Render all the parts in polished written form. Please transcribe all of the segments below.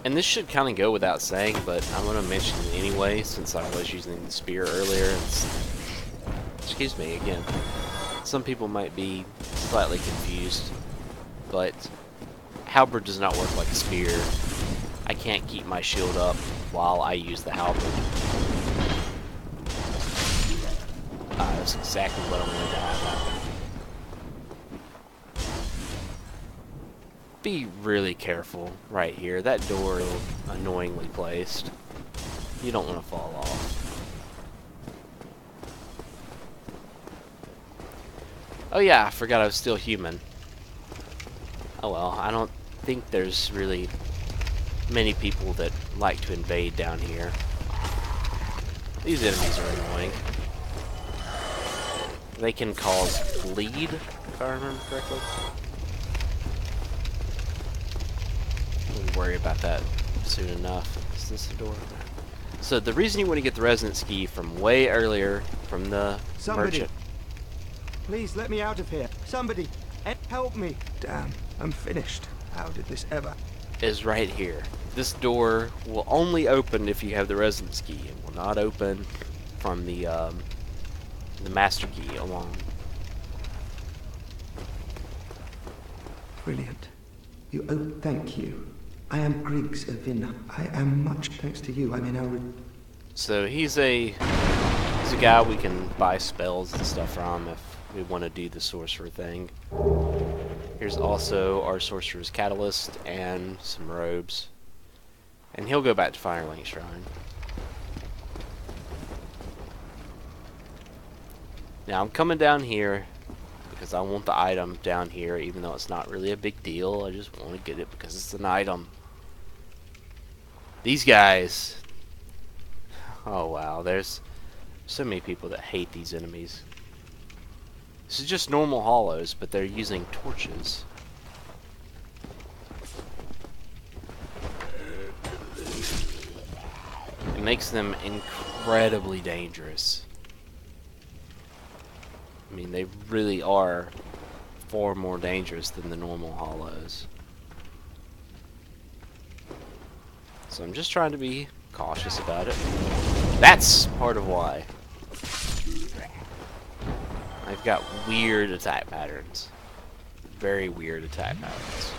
And this should kind of go without saying, but I'm going to mention it anyway, since I was using the spear earlier. Excuse me again. Some people might be slightly confused, but halberd does not work like a spear. I can't keep my shield up while I use the halberd. That's exactly what I wanted to have happen. Be really careful right here. That door is annoyingly placed. You don't want to fall off. Oh yeah, I forgot I was still human. Oh well, I don't think there's really many people that like to invade down here. These enemies are annoying. They can cause bleed, if I remember correctly. We'll worry about that soon enough. Is this the door? So the reason you want to get the resonance key from way earlier from the merchant. Please let me out of here. Somebody, help me. Damn, I'm finished. How did this ever? Is right here. This door will only open if you have the resonance key. It will not open from the master key alone. Brilliant. Thank you. I am Griggs of Vinna. I am much thanks to you. I may now. So he's a guy we can buy spells and stuff from if we want to do the sorcerer thing. Here's also our sorcerer's catalyst and some robes. And he'll go back to Firelink Shrine. Now I'm coming down here because I want the item down here, even though it's not really a big deal. I just want to get it because it's an item. These guys. Oh wow, there's so many people that hate these enemies. This is just normal hollows, but they're using torches. It makes them incredibly dangerous. I mean, they really are far more dangerous than the normal hollows. So I'm just trying to be cautious about it. That's part of why. I've got weird attack patterns. Very weird attack patterns.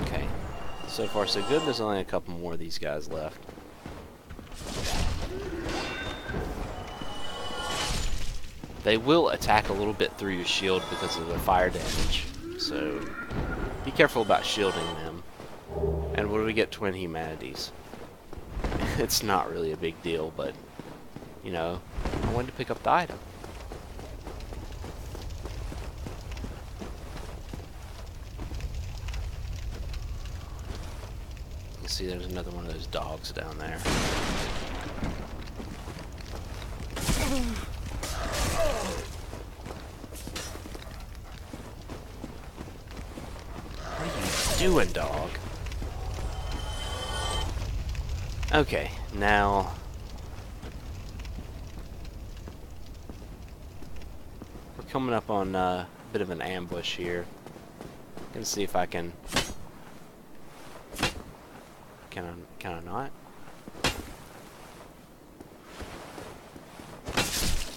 Okay. So far so good. There's only a couple more of these guys left. They will attack a little bit through your shield because of the fire damage. So be careful about shielding them. And what do we get? Twin humanities. It's not really a big deal, but you know, I wanted to pick up the item. You see there's another one of those dogs down there. What are you doing, dog? Okay, now we're coming up on a bit of an ambush here. Gonna see if I can I not?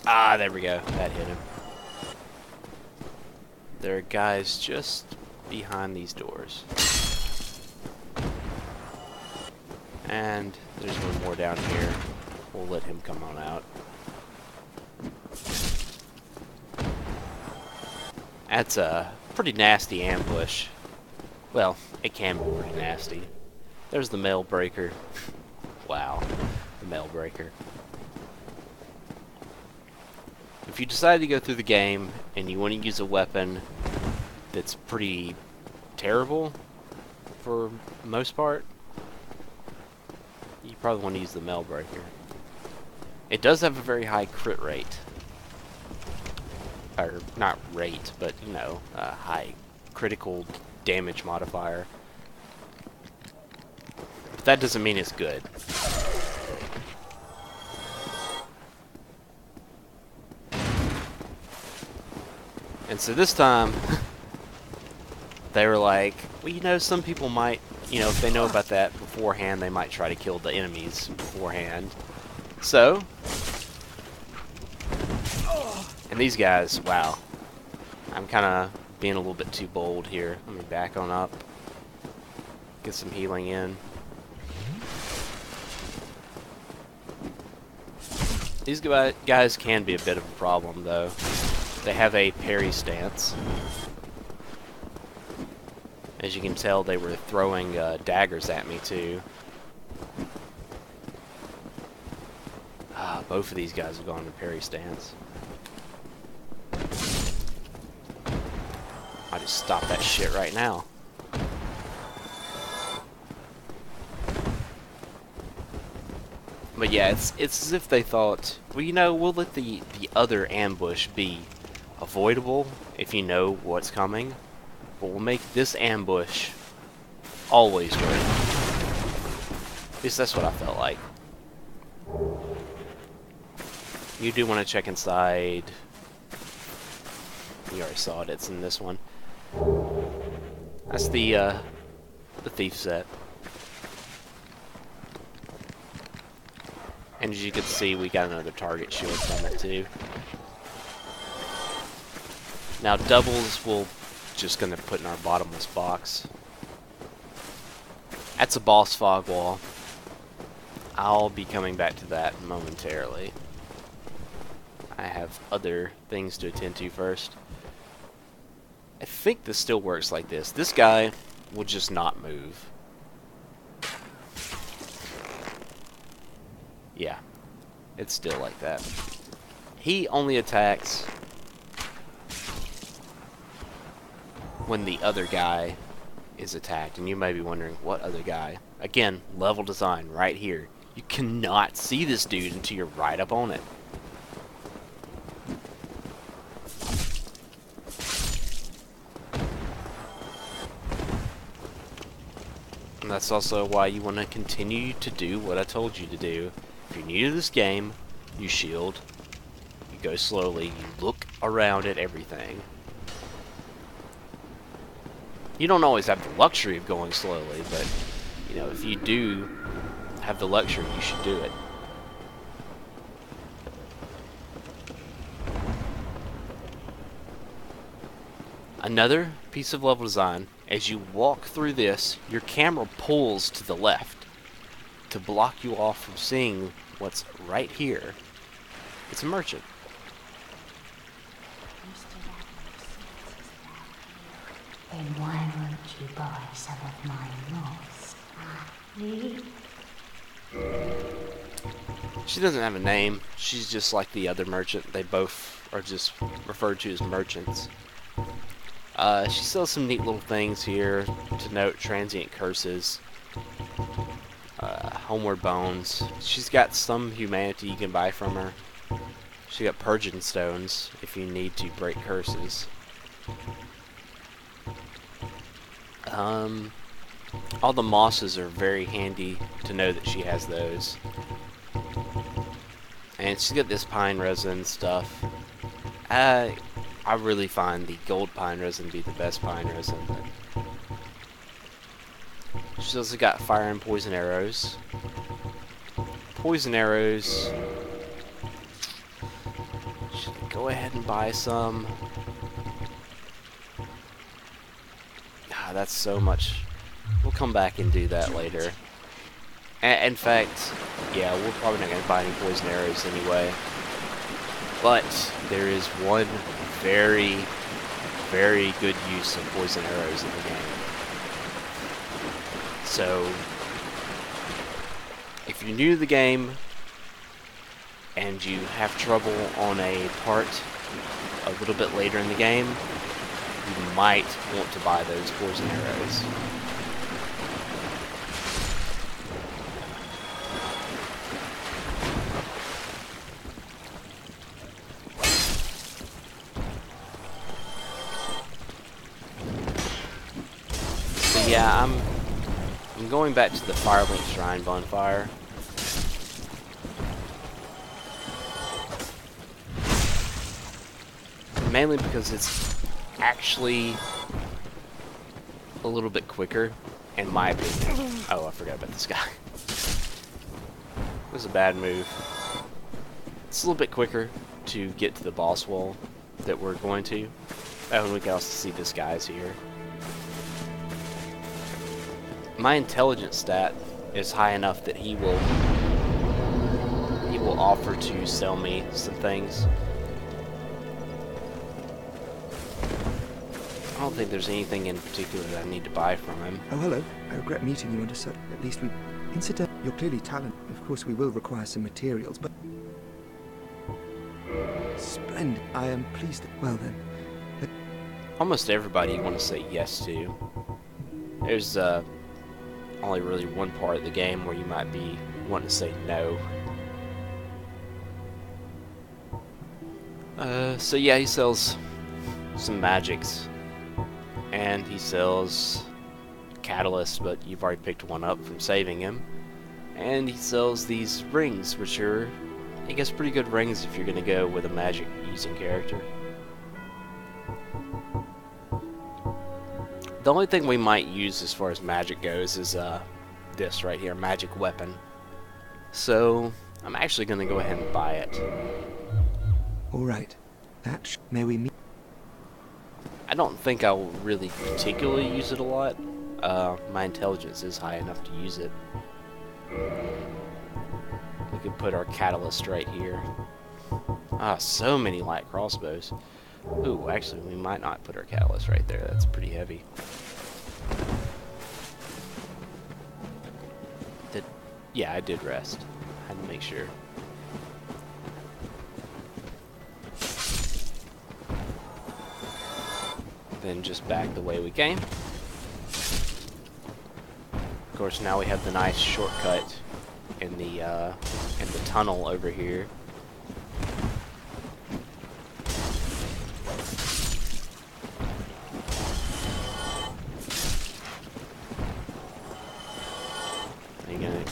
Ah, there we go. That hit him. There are guys just behind these doors. And there's one more down here. We'll let him come on out. That's a pretty nasty ambush. Well, it can be pretty nasty. There's the mail breaker. Wow, the mail breaker. If you decide to go through the game and you want to use a weapon that's pretty terrible for the most part, you probably want to use the mail breaker. It does have a very high crit rate. Or, not rate, but, you know, a high critical damage modifier. But that doesn't mean it's good. And so this time, they were like, well, you know, some people might, you know, if they know about that beforehand, they might try to kill the enemies beforehand. So, and these guys, wow. I'm kind of being a little bit too bold here. Let me back on up. Get some healing in. These guys can be a bit of a problem, though. They have a parry stance. As you can tell, they were throwing daggers at me, too. Both of these guys have gone to parry stance. I just stop that shit right now. But yeah, it's as if they thought, well, you know, we'll let the other ambush be avoidable if you know what's coming, but we'll make this ambush always good. At least that's what I felt like. You do want to check inside. You already saw it. It's in this one. That's the thief set. And as you can see, we got another target shield from it too. Now doubles we're just gonna put in our bottomless box. That's a boss fog wall. I'll be coming back to that momentarily. I have other things to attend to first. I think this still works like this. This guy will just not move. Yeah, it's still like that. He only attacks when the other guy is attacked. And you may be wondering, what other guy? Again, level design right here. You cannot see this dude until you're right up on it. And that's also why you want to continue to do what I told you to do. If you're new to this game, you shield, you go slowly, you look around at everything. You don't always have the luxury of going slowly, but, you know, if you do have the luxury, you should do it. Another piece of level design, as you walk through this, your camera pulls to the left to block you off from seeing what's right here. It's a merchant. Then why won't you buy some of my moss? She doesn't have a name. She's just like the other merchant. They both are just referred to as merchants. She sells some neat little things here to note: transient curses, homeward bones. She's got some humanity you can buy from her. She got purging stones if you need to break curses. All the mosses are very handy to know that she has those. And she's got this pine resin stuff. I really find the gold pine resin to be the best pine resin. But she's also got fire and poison arrows. Poison arrows. Should I go ahead and buy some? That's so much. We'll come back and do that later. In fact, yeah, we're probably not going to buy any poison arrows anyway. But there is one very, very good use of poison arrows in the game. So, if you're new to the game and you have trouble on a part a little bit later in the game, you might want to buy those poison arrows. So yeah, I'm going back to the Firelink Shrine bonfire. mainly because it's actually a little bit quicker, in my opinion. Oh, I forgot about this guy. It was a bad move. It's a little bit quicker to get to the boss wall that we're going to. Oh, and we can also see this guy's here. My intelligence stat is high enough that he will offer to sell me some things. I don't think there's anything in particular that I need to buy from him. Oh, hello. I regret meeting you under such... At least we... Incident, you're clearly talented. Of course, we will require some materials, but... Splendid. I am pleased. Well, then. Almost everybody you want to say yes to. There's only really one part of the game where you might be wanting to say no. So yeah, he sells some magics. And he sells catalyst, but you've already picked one up from saving him. And he sells these rings, which are, I guess, pretty good rings if you're going to go with a magic using character. The only thing we might use as far as magic goes is this right here, magic weapon. So I'm actually going to go ahead and buy it. All right. May we meet? I don't think I'll really particularly use it a lot. My intelligence is high enough to use it. We could put our catalyst right here. Ah, so many light crossbows. Ooh, actually, we might not put our catalyst right there. That's pretty heavy. Yeah, I did rest. I had to make sure. Then just back the way we came. Of course, now we have the nice shortcut in the tunnel over here.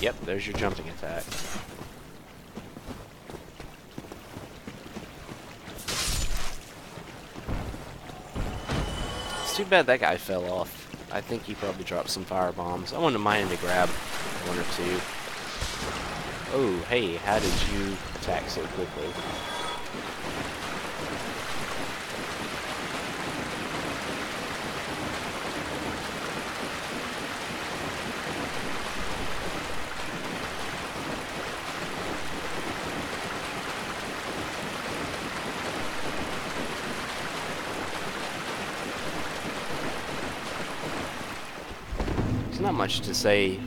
Yep, there's your jumping attack. It's too bad that guy fell off. I think he probably dropped some fire bombs. I wouldn't mind to grab one or two. Oh, hey, how did you attack so quickly? There's not much to say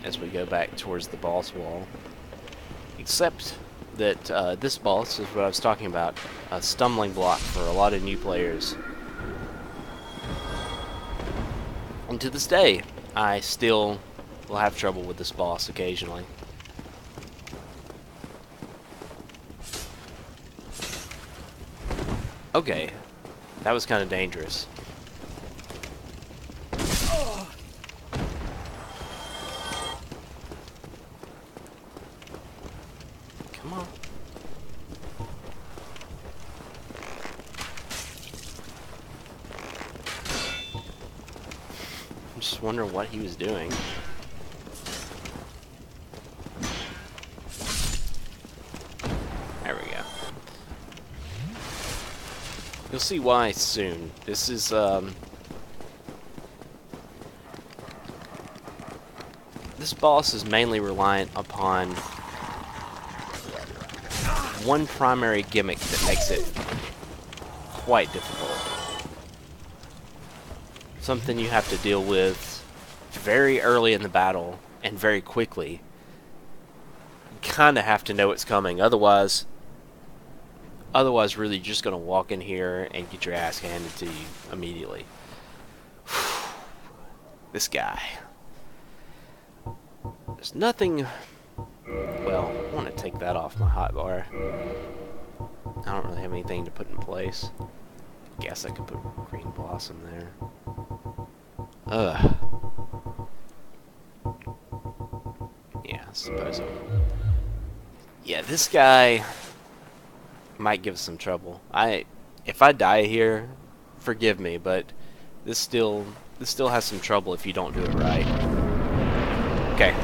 as we go back towards the boss wall, except that this boss is what I was talking about, a stumbling block for a lot of new players. And to this day, I still will have trouble with this boss occasionally. Okay, that was kind of dangerous. Come on. I'm just wondering what he was doing. There we go. You'll see why soon. This is, this boss is mainly reliant upon one primary gimmick that makes it quite difficult. Something you have to deal with very early in the battle and very quickly. You kind of have to know it's coming, otherwise really you're just going to walk in here and get your ass handed to you immediately. This guy. There's nothing... Well, I want to take that off my hotbar. I don't really have anything to put in place. Guess I could put green blossom there. Ugh. Yeah, I suppose I will. Yeah, this guy might give us some trouble. If I die here, forgive me, but this still has some trouble if you don't do it right. Okay.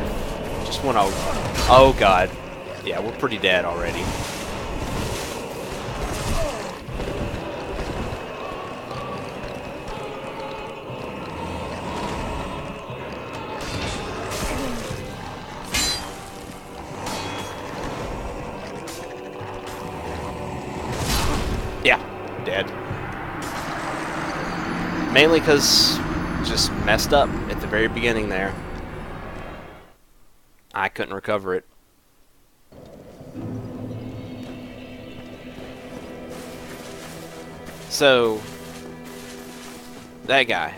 Just want to... Oh, God. Yeah, we're pretty dead already. Yeah, dead. Mainly because just messed up at the very beginning there. I couldn't recover it. So, that guy,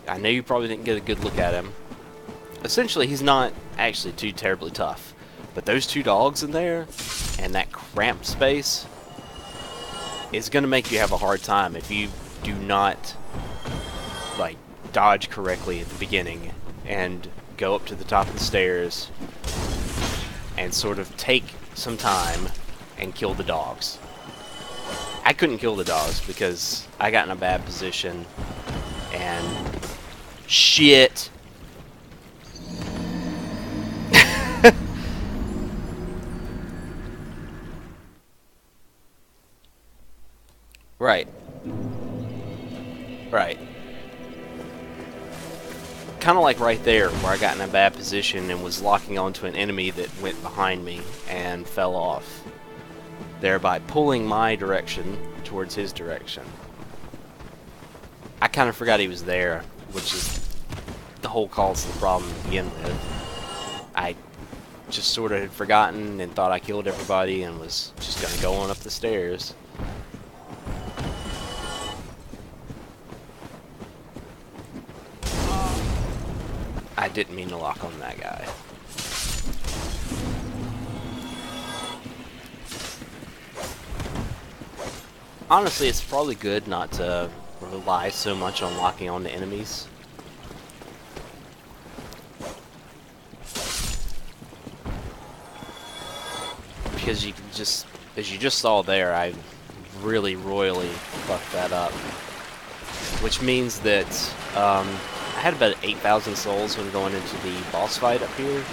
I know you probably didn't get a good look at him. Essentially, he's not actually too terribly tough. But those two dogs in there, and that cramped space, is going to make you have a hard time if you do not, like, dodge correctly at the beginning and go up to the top of the stairs and sort of take some time and kill the dogs. I couldn't kill the dogs because I got in a bad position and shit. Right. Right. Kind of like right there where I got in a bad position and was locking onto an enemy that went behind me and fell off, thereby pulling my direction towards his direction. I kind of forgot he was there, which is the whole cause of the problem to begin with. I just sort of had forgotten and thought I killed everybody and was just going to go on up the stairs. I didn't mean to lock on that guy. Honestly, it's probably good not to rely so much on locking on to enemies. Because you can just, as you just saw there, I really royally fucked that up. Which means that I had about 8,000 souls when going into the boss fight up here.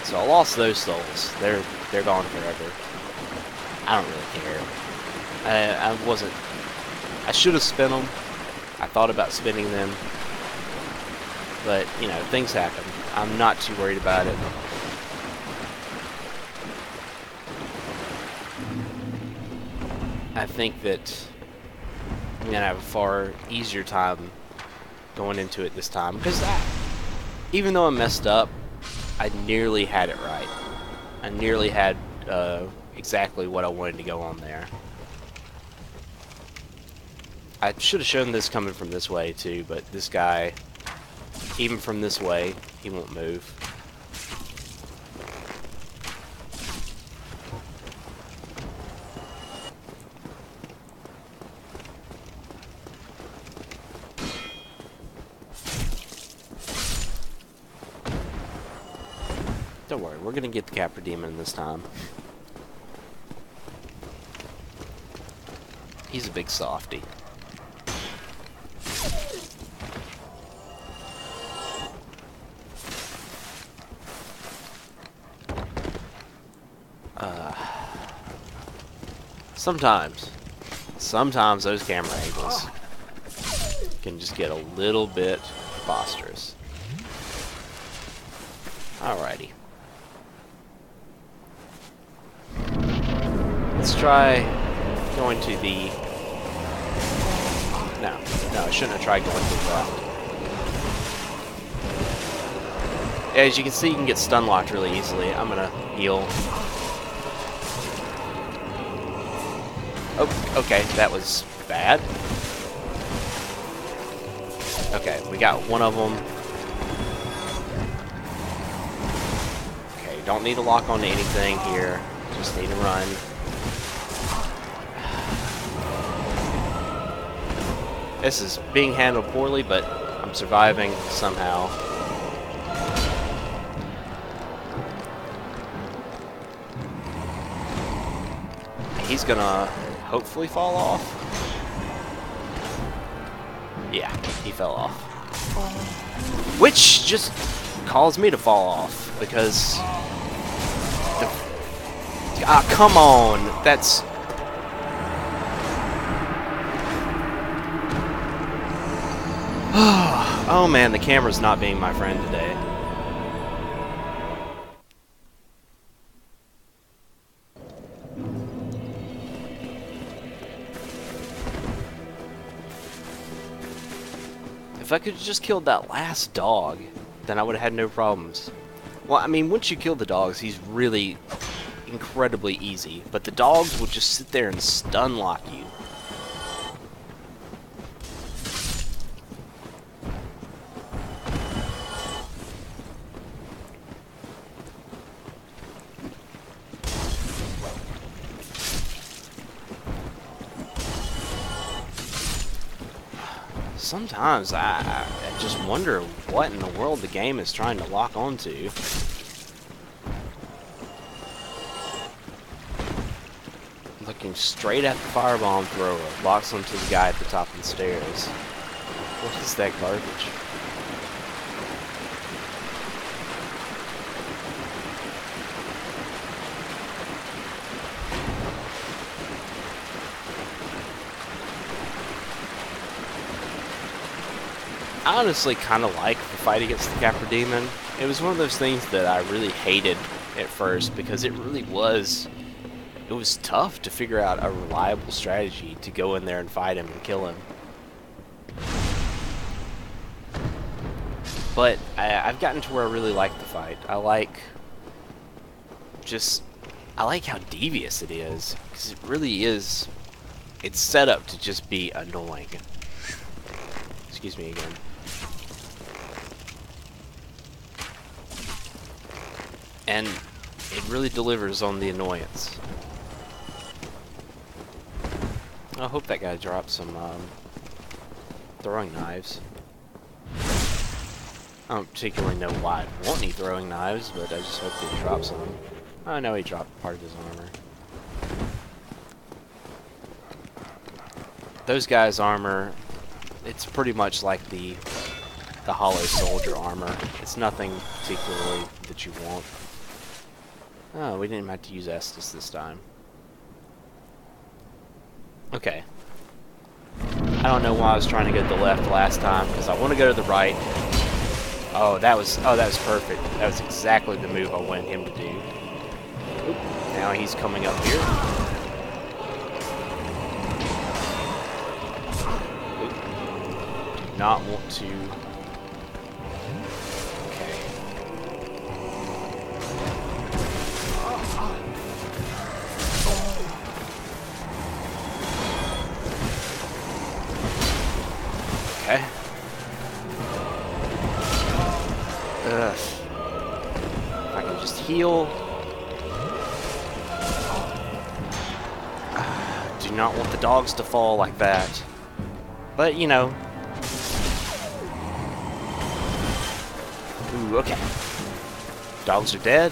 So I lost those souls. They're gone forever. I don't really care. I should have spent them. I thought about spending them. But, you know, things happen. I'm not too worried about it. I think that I'm going to have a far easier time going into it this time. Because even though I messed up, I nearly had it right. I nearly had exactly what I wanted to go on there. I should have shown this coming from this way too, but this guy, even from this way, he won't move. Don't worry, we're gonna get the Capra Demon this time. He's a big softy. Sometimes those camera angles can just get a little bit preposterous. Alrighty. Let's try going to the... No, I shouldn't have tried going to the left. As you can see, you can get stun locked really easily. I'm gonna heal. Oh, okay, that was bad. Okay, we got one of them. Okay, don't need to lock onto anything here. Just need to run. This is being handled poorly, but I'm surviving somehow. He's gonna hopefully fall off. Yeah, he fell off. Which just caused me to fall off, because... Ah, come on! That's... Oh man, the camera's not being my friend today. If I could have just killed that last dog, then I would have had no problems. Well, I mean, once you kill the dogs, he's really incredibly easy. But the dogs will just sit there and stun lock you. Sometimes I just wonder what in the world the game is trying to lock onto. Looking straight at the firebomb thrower, locks onto the guy at the top of the stairs. What is that garbage? I honestly kind of like the fight against the Capra Demon. It was one of those things that I really hated at first because it really was... It was tough to figure out a reliable strategy to go in there and fight him and kill him. But I've gotten to where I really like the fight. I like how devious it is, because it really is. It's set up to just be annoying. Excuse me again. And it really delivers on the annoyance. I hope that guy dropped some throwing knives. I don't particularly know why I'd want any throwing knives, but I just hope that he drops some. Oh no, he dropped part of his armor. Those guys' armor, it's pretty much like the Hollow Soldier armor. It's nothing particularly that you want. Oh, we didn't have to use Estus this time. Okay. I don't know why I was trying to go to the left last time, because I want to go to the right. Oh, that was perfect. That was exactly the move I wanted him to do. Oop, now he's coming up here. Oop. Do not want to... Okay. Okay. Ugh. If I can just heal. Do not want the dogs to fall like that. But, you know. Ooh, okay. Dogs are dead.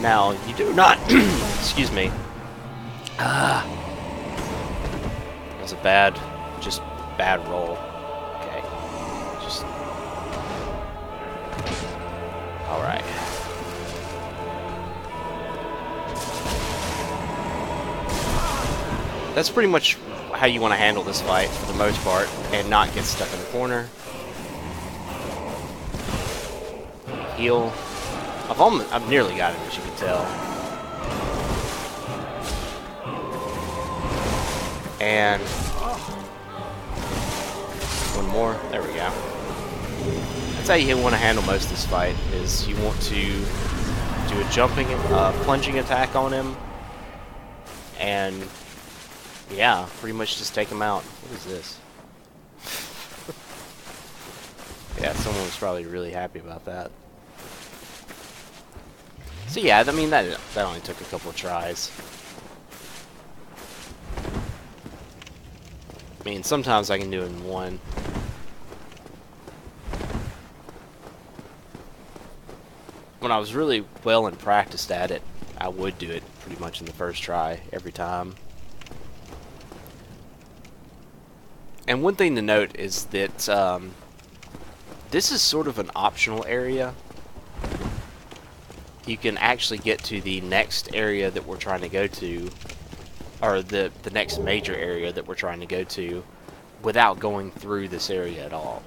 Now, you do not... Excuse me. That was a bad roll. Okay. Just... Alright. That's pretty much how you want to handle this fight, for the most part, and not get stuck in the corner. Heal. I've nearly got him, as you can tell. And... one more. There we go. That's how you want to handle most of this fight, is you want to do a plunging attack on him, and yeah, pretty much just take him out. What is this? Yeah, someone was probably really happy about that. So yeah, I mean, that only took a couple of tries. I mean, sometimes I can do it in one. When I was really well and practiced at it, I would do it pretty much in the first try every time. And one thing to note is that this is sort of an optional area. You can actually get to the next area that we're trying to go to, or the next major area that we're trying to go to, without going through this area at all.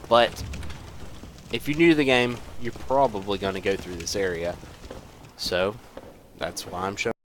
But if you're new to the game, you're probably going to go through this area. So that's why I'm showing